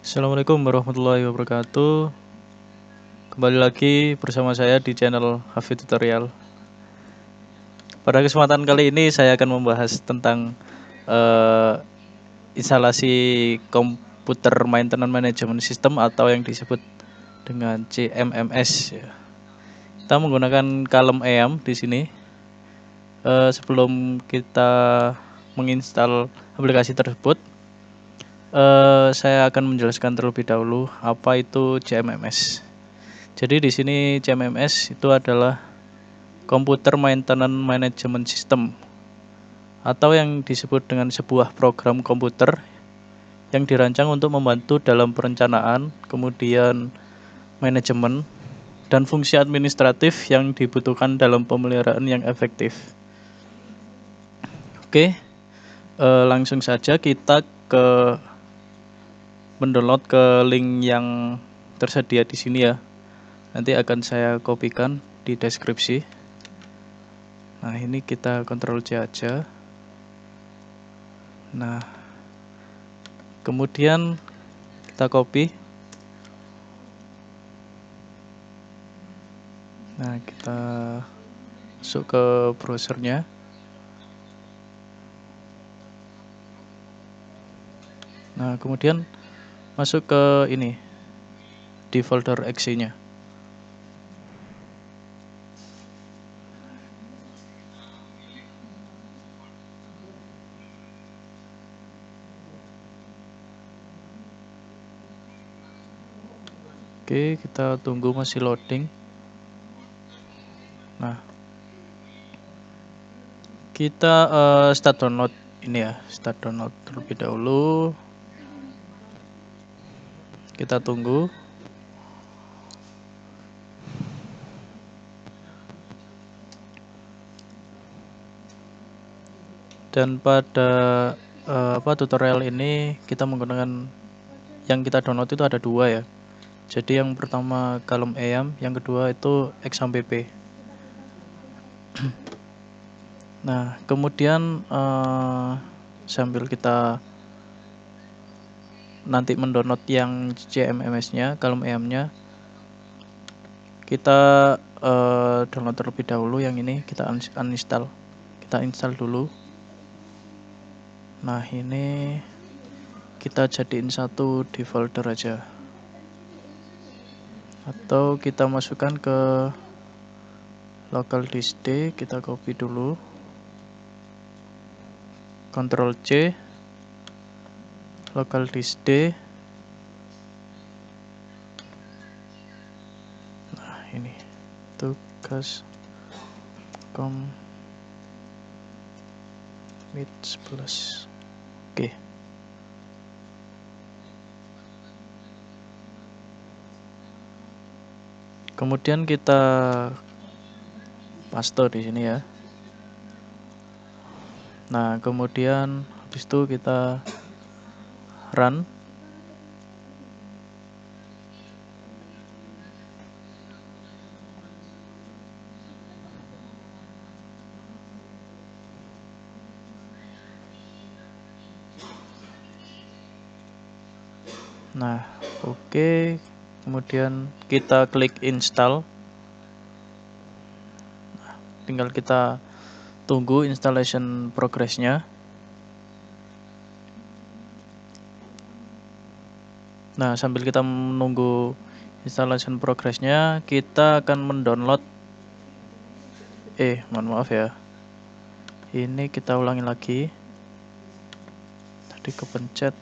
Assalamualaikum warahmatullahi wabarakatuh. Kembali lagi bersama saya di channel Hafid Tutorial. Pada kesempatan kali ini saya akan membahas tentang instalasi komputer maintenance management system atau yang disebut dengan CMMS. Kita menggunakan Kalem EAM di sini. Sebelum kita menginstal aplikasi tersebut, saya akan menjelaskan terlebih dahulu apa itu CMMS. Jadi di sini CMMS itu adalah Computer Maintenance Management System atau yang disebut dengan sebuah program komputer yang dirancang untuk membantu dalam perencanaan, kemudian manajemen, dan fungsi administratif yang dibutuhkan dalam pemeliharaan yang efektif. Oke, langsung saja kita mendownload ke link yang tersedia di sini ya. Nanti akan saya kopikan di deskripsi. Nah, ini kita Ctrl C aja. Nah, kemudian kita copy. Nah, kita masuk ke browsernya. Nah, kemudian masuk ke ini di folder exe-nya. Oke, kita tunggu masih loading. Nah, kita start download ini ya, start download terlebih dahulu. Kita tunggu. Dan pada tutorial ini kita menggunakan yang kita download itu ada dua ya. Jadi yang pertama Kalem EAM, yang kedua itu XAMPP. Nah, kemudian sambil kita nanti mendownload yang CMMS-nya, Kalem EAM-nya, kita download terlebih dahulu yang ini, kita uninstall. Kita install dulu. Nah, ini kita jadiin satu di folder aja. Atau kita masukkan ke local disk D, kita copy dulu. Ctrl C, local disk D. Nah, ini tugas Meet plus. Oke. Kemudian kita paste di sini ya. Nah, kemudian habis itu kita run. Nah, oke. Kemudian kita klik install. Nah, tinggal kita tunggu installation progress-nya. Nah, sambil kita menunggu installation progress-nya, kita akan mendownload mohon maaf ya. Ini kita ulangi lagi. Tadi kepencet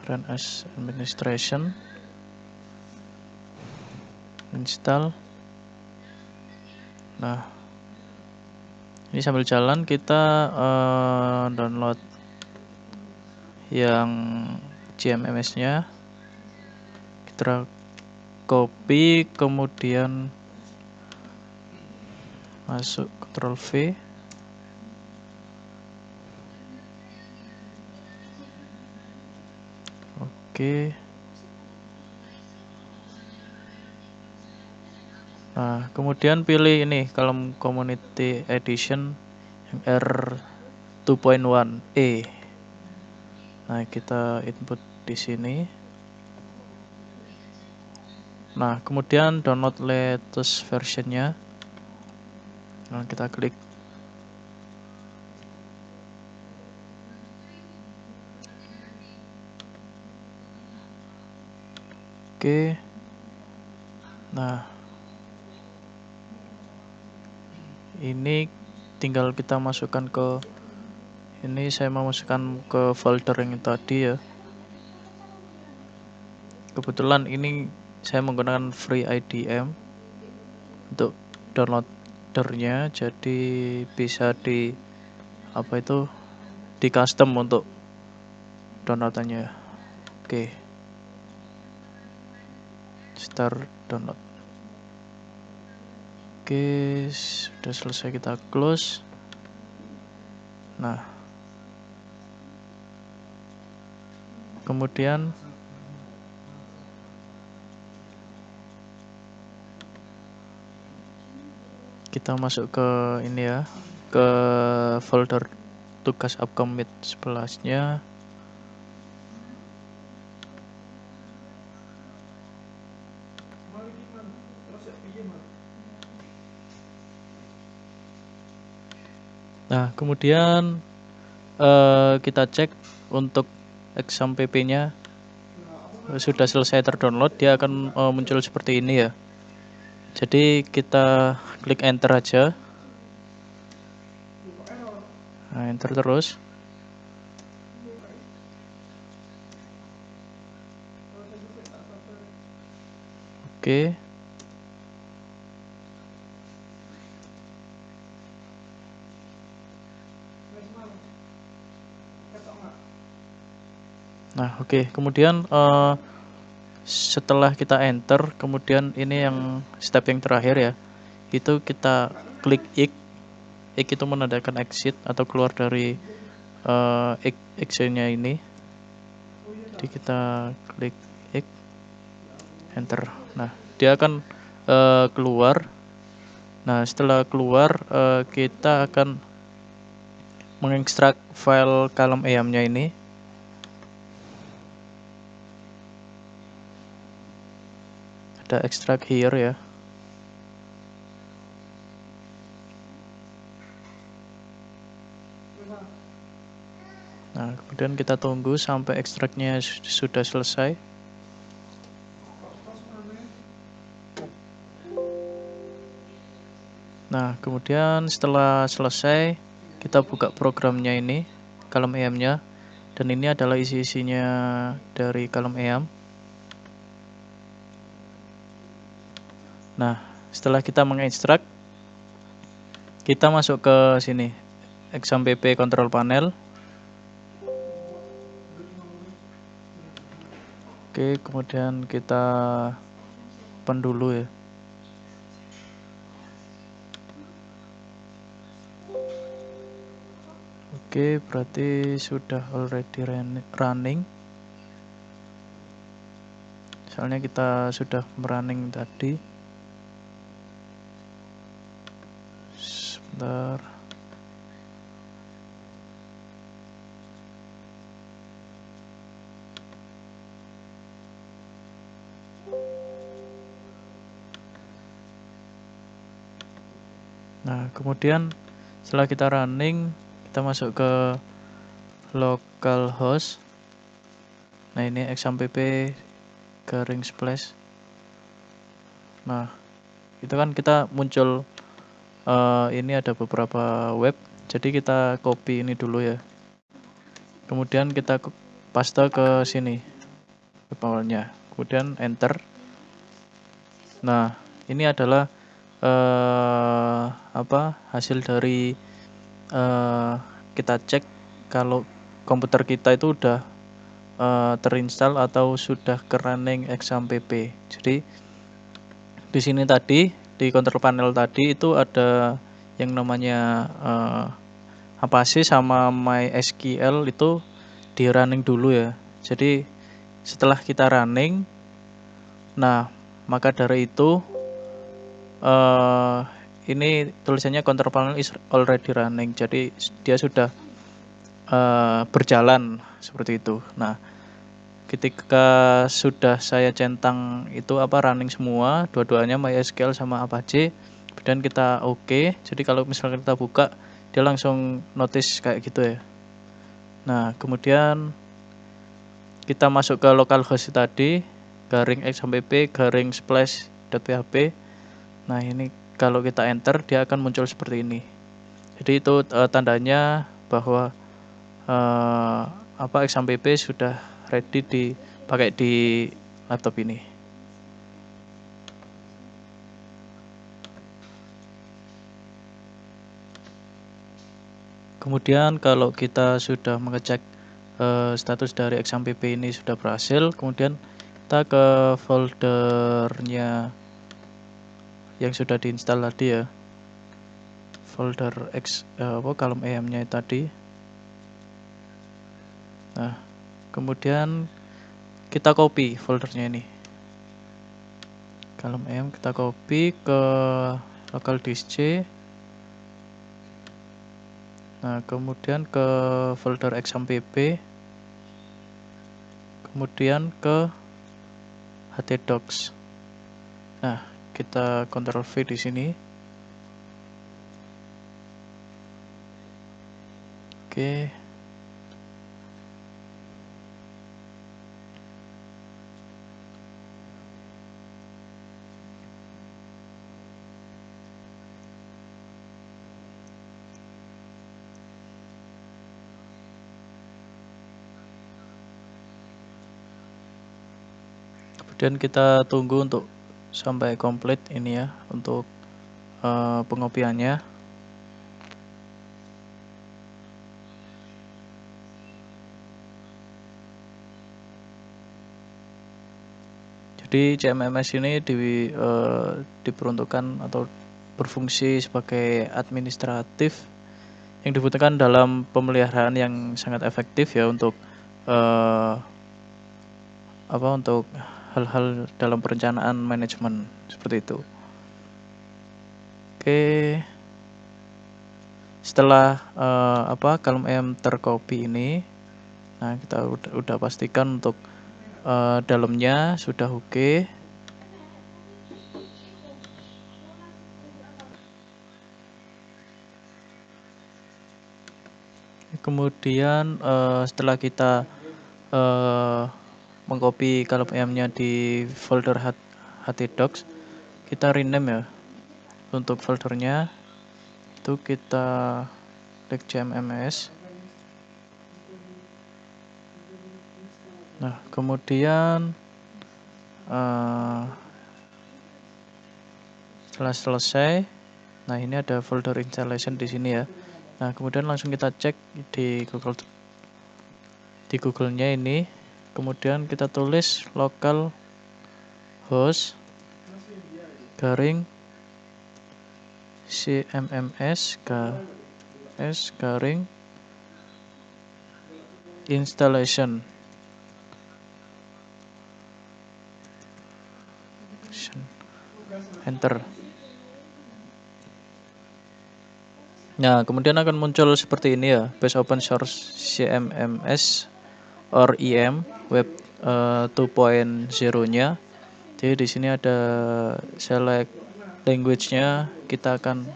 run as administration, install. Nah, ini sambil jalan kita download yang CMMS-nya. Kita copy, kemudian masuk Ctrl V. Oke. Nah, kemudian pilih ini Kalem Community Edition yang R2.1E. Nah, kita input di sini. Nah, kemudian download latest versionnya. Nah, kita klik. Oke. Nah, ini tinggal kita masukkan ke ini, saya mau masukkan ke folder yang tadi ya. Kebetulan ini saya menggunakan free IDM untuk downloadernya, jadi bisa di di custom untuk downloadannya. Oke, start download. Oke, sudah selesai, kita close. Nah, kemudian kita masuk ke ini ya, ke folder tugas upcommit 11-nya. Nah, kemudian kita cek untuk exam pp-nya sudah selesai terdownload, dia akan muncul seperti ini ya. Jadi kita klik enter aja. Nah, enter terus. Oke. Nah, oke. Kemudian setelah kita enter, kemudian ini yang step yang terakhir ya. Itu kita klik X. X itu menandakan exit atau keluar dari exe-nya ini. Jadi kita klik X, enter. Nah, dia akan keluar. Nah, setelah keluar kita akan mengekstrak file column EAM-nya ini. Ada extract here ya. Nah, kemudian kita tunggu sampai ekstraknya sudah selesai. Nah, kemudian setelah selesai, kita buka programnya ini, column EAM-nya. Dan ini adalah isi-isinya dari column EAM. Nah, setelah kita mengekstrak, kita masuk ke sini, exam pp control panel. Oke, kemudian kita open dulu ya. Oke, berarti sudah already running. Soalnya kita sudah running tadi. Sebentar. Nah, kemudian setelah kita running, kita masuk ke localhost. Nah, ini exam pp garing splash. Nah, itu kan kita muncul ini ada beberapa web, jadi kita copy ini dulu ya. Kemudian kita paste ke sini web awalnya, kemudian enter. Nah, ini adalah hasil dari kita cek kalau komputer kita itu udah terinstall atau sudah ke running exam pp. Jadi di sini tadi di control panel tadi itu ada yang namanya Apache sama MySQL itu di running dulu ya. Jadi setelah kita running, nah maka dari itu ini tulisannya control panel is already running. Jadi dia sudah berjalan seperti itu. Nah, ketika sudah saya centang itu running semua, dua-duanya MySQL sama Apache, kemudian kita oke. Jadi kalau misalkan kita buka, dia langsung notice kayak gitu ya. Nah, kemudian kita masuk ke localhost tadi, garing x sampai p garing splash.php. Nah, ini kalau kita enter dia akan muncul seperti ini. Jadi itu tandanya bahwa x sampai p sudah ready dipakai di laptop ini. Kemudian kalau kita sudah mengecek status dari XAMPP ini sudah berhasil, kemudian kita ke foldernya yang sudah diinstal tadi ya, folder column em-nya tadi. Nah, kemudian kita copy foldernya ini, column em, kita copy ke local disk C. Nah, kemudian ke folder XAMPP, kemudian ke htdocs. Nah, kita Ctrl V di sini. Oke. Kemudian kita tunggu untuk sampai komplit ini ya, untuk pengopiannya. Jadi CMMS ini diperuntukkan atau berfungsi sebagai administratif yang dibutuhkan dalam pemeliharaan yang sangat efektif ya untuk untuk hal-hal dalam perencanaan manajemen seperti itu. Oke, setelah column em tercopy ini, nah kita udah pastikan untuk dalamnya sudah oke. Kemudian setelah kita mengcopy column em-nya di folder htdocs, kita rename ya untuk foldernya. Itu kita klik CMMS. Nah, kemudian setelah selesai, nah ini ada folder installation di sini ya. Nah, kemudian langsung kita cek di Google-nya ini. Kemudian kita tulis local host garing CMMS garing installation. Enter. Nah, kemudian akan muncul seperti ini ya, base open source CMMS or EM web 2.0-nya. Jadi di sini ada select language-nya. Kita akan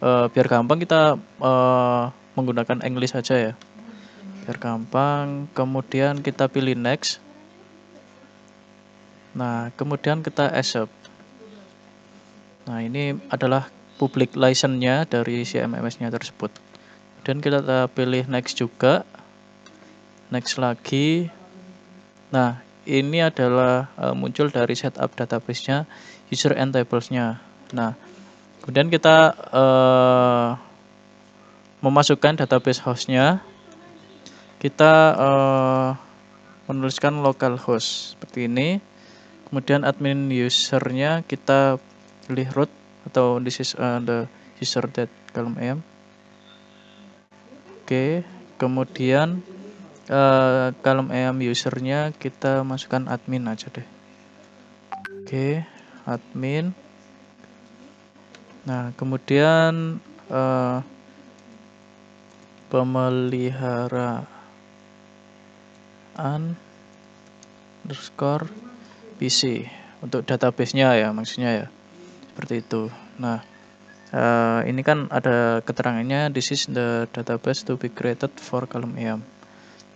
biar gampang kita menggunakan English saja ya. Biar gampang. Kemudian kita pilih next. Nah, kemudian kita accept. Nah, ini adalah public license-nya dari CMMS-nya tersebut. Dan kita pilih next juga. Next lagi. Nah, ini adalah muncul dari setup database-nya, user and tables-nya. Nah, kemudian kita memasukkan database host-nya. Kita menuliskan localhost seperti ini. Kemudian admin user-nya kita pilih root atau this is the user that column em. Oke, kemudian column em usernya kita masukkan admin aja deh. Oke, admin. Nah, kemudian pemeliharaan underscore PC untuk database-nya ya, maksudnya ya seperti itu. Nah, ini kan ada keterangannya, this is the database to be created for column EAM.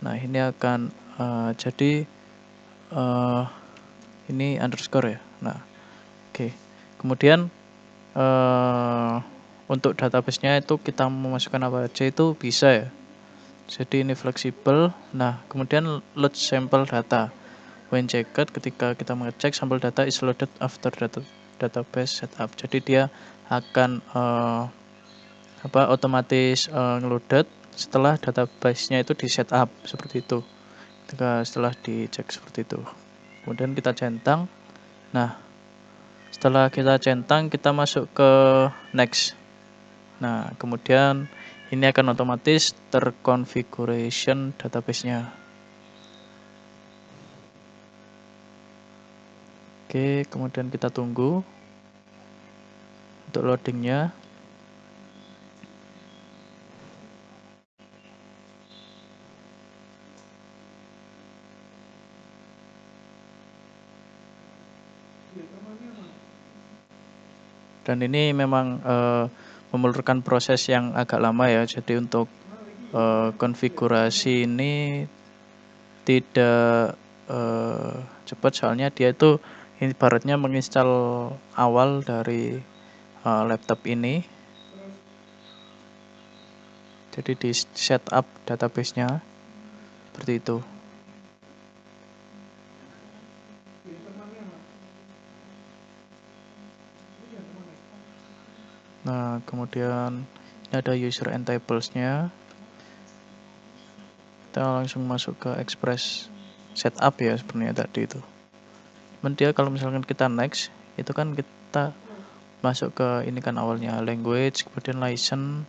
Nah, ini akan jadi ini underscore ya. Nah, oke. Kemudian untuk database-nya itu kita memasukkan apa aja itu bisa ya. Jadi ini fleksibel. Nah, kemudian load sampel data. When checked, ketika kita mengecek, sampel data is loaded after database setup. Jadi dia akan otomatis ngeloaded setelah database-nya itu di setup seperti itu. Setelah dicek seperti itu. Kemudian kita centang. Nah, setelah kita centang, kita masuk ke next. Nah, kemudian ini akan otomatis terconfiguration database-nya. Oke, kemudian kita tunggu untuk loadingnya. Dan ini memang memerlukan proses yang agak lama ya. Jadi untuk konfigurasi ini tidak cepat, soalnya dia itu ibaratnya menginstal awal dari laptop ini. Jadi di setup database-nya seperti itu. Nah, kemudian ini ada user and tables-nya. Kita langsung masuk ke Express setup ya, sebenarnya tadi itu. Cuman dia kalau misalkan kita next, itu kan kita masuk ke ini kan awalnya language, kemudian license,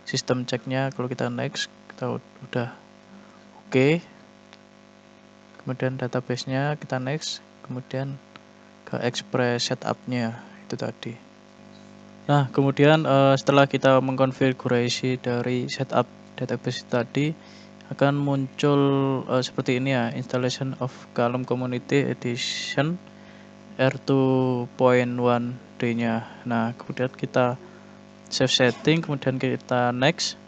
sistem ceknya. Kalau kita next, kita udah oke. Kemudian database-nya kita next, kemudian ke Express setup-nya itu tadi. Nah, kemudian setelah kita mengkonfigurasi dari setup database tadi, akan muncul seperti ini ya, installation of Calum Community Edition R2.1D-nya. Nah, kemudian kita save setting, kemudian kita next.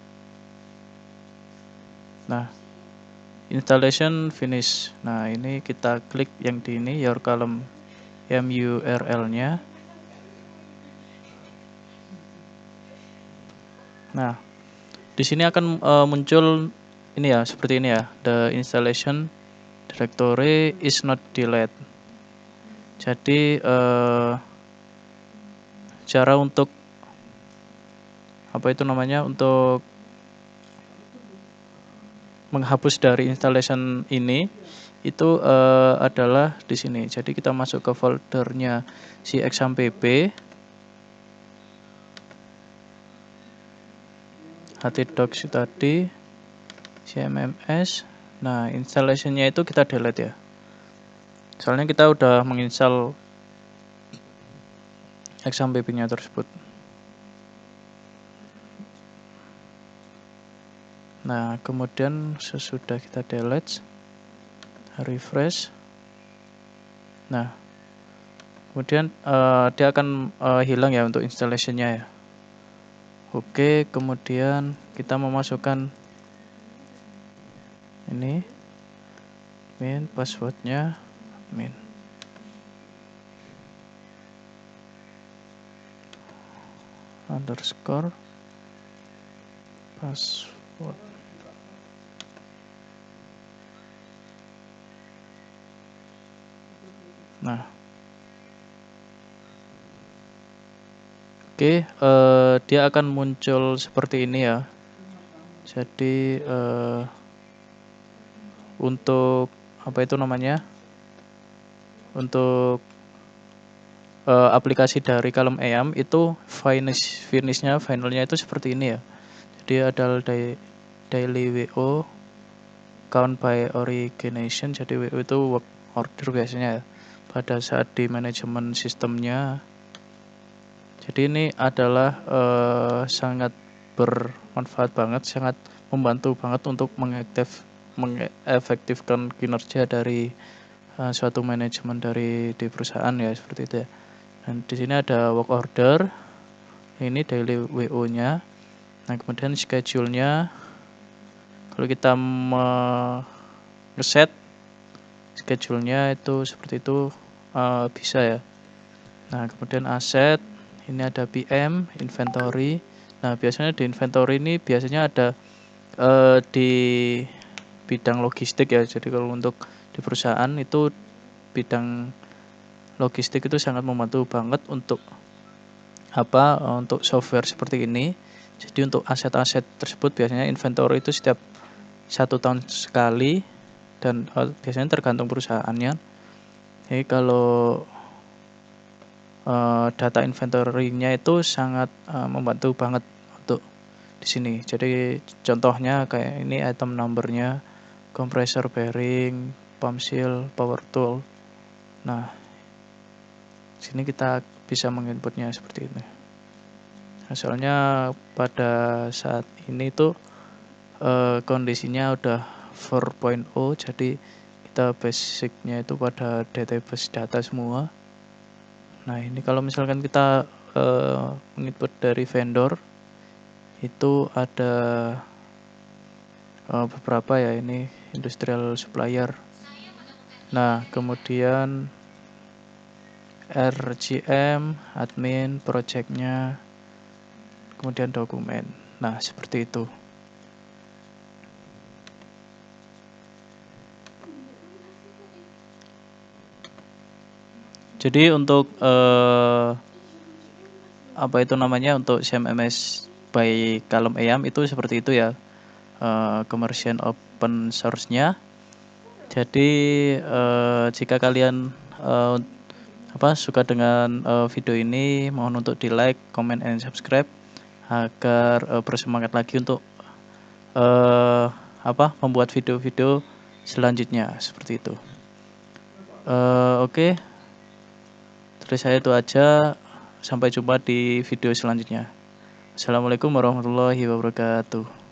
Nah, installation finish. Nah, ini kita klik yang di ini, your Calum MURL-nya. Nah, di sini akan muncul ini ya, seperti ini ya, the installation directory is not deleted. Jadi cara untuk untuk menghapus dari installation ini itu adalah di sini. Jadi kita masuk ke foldernya si exampp, htdocs tadi, cmms. Nah, installationnya itu kita delete ya. Soalnya kita udah menginstal exampp-nya tersebut. Nah, kemudian sesudah kita delete, refresh. Nah, kemudian dia akan hilang ya untuk installation-nya ya. Oke, kemudian kita memasukkan ini admin, passwordnya admin. Underscore password. Nah, oke, dia akan muncul seperti ini ya. Jadi untuk untuk aplikasi dari Calum EAM itu finalnya itu seperti ini ya. Jadi ada daily WO, count by origination. Jadi WO itu work order biasanya ya, pada saat di manajemen sistemnya. Jadi ini adalah sangat bermanfaat banget, sangat membantu banget untuk mengefektifkan kinerja dari suatu manajemen dari di perusahaan ya, seperti itu ya. Dan di sini ada work order, ini daily WO-nya. Nah, kemudian schedule-nya, kalau kita ngeset schedule-nya itu seperti itu bisa ya. Nah, kemudian aset, ini ada PM, inventory. Nah, biasanya di inventory ini biasanya ada di bidang logistik ya. Jadi kalau untuk di perusahaan itu bidang logistik itu sangat membantu banget untuk untuk software seperti ini. Jadi untuk aset-aset tersebut biasanya inventory itu setiap 1 tahun sekali dan biasanya tergantung perusahaannya. Jadi kalau data inventory-nya itu sangat membantu banget untuk di sini. Jadi contohnya kayak ini item number-nya, compressor bearing, pump seal, power tool. Nah, sini kita bisa menginputnya seperti ini. Nah, soalnya pada saat ini tuh kondisinya udah 4.0, jadi kita basicnya itu pada database data semua. Nah, ini kalau misalkan kita menginput dari vendor itu ada beberapa ya, ini industrial supplier. Nah, kemudian RGM, admin, projectnya, kemudian dokumen. Nah, seperti itu. Jadi untuk untuk CMMS by Kalem EAM itu seperti itu ya, commercial open source-nya. Jadi jika kalian suka dengan video ini, mohon untuk di like, comment, and subscribe agar bersemangat lagi untuk membuat video-video selanjutnya seperti itu. Oke. Dari saya itu aja. Sampai jumpa di video selanjutnya. Assalamualaikum warahmatullahi wabarakatuh.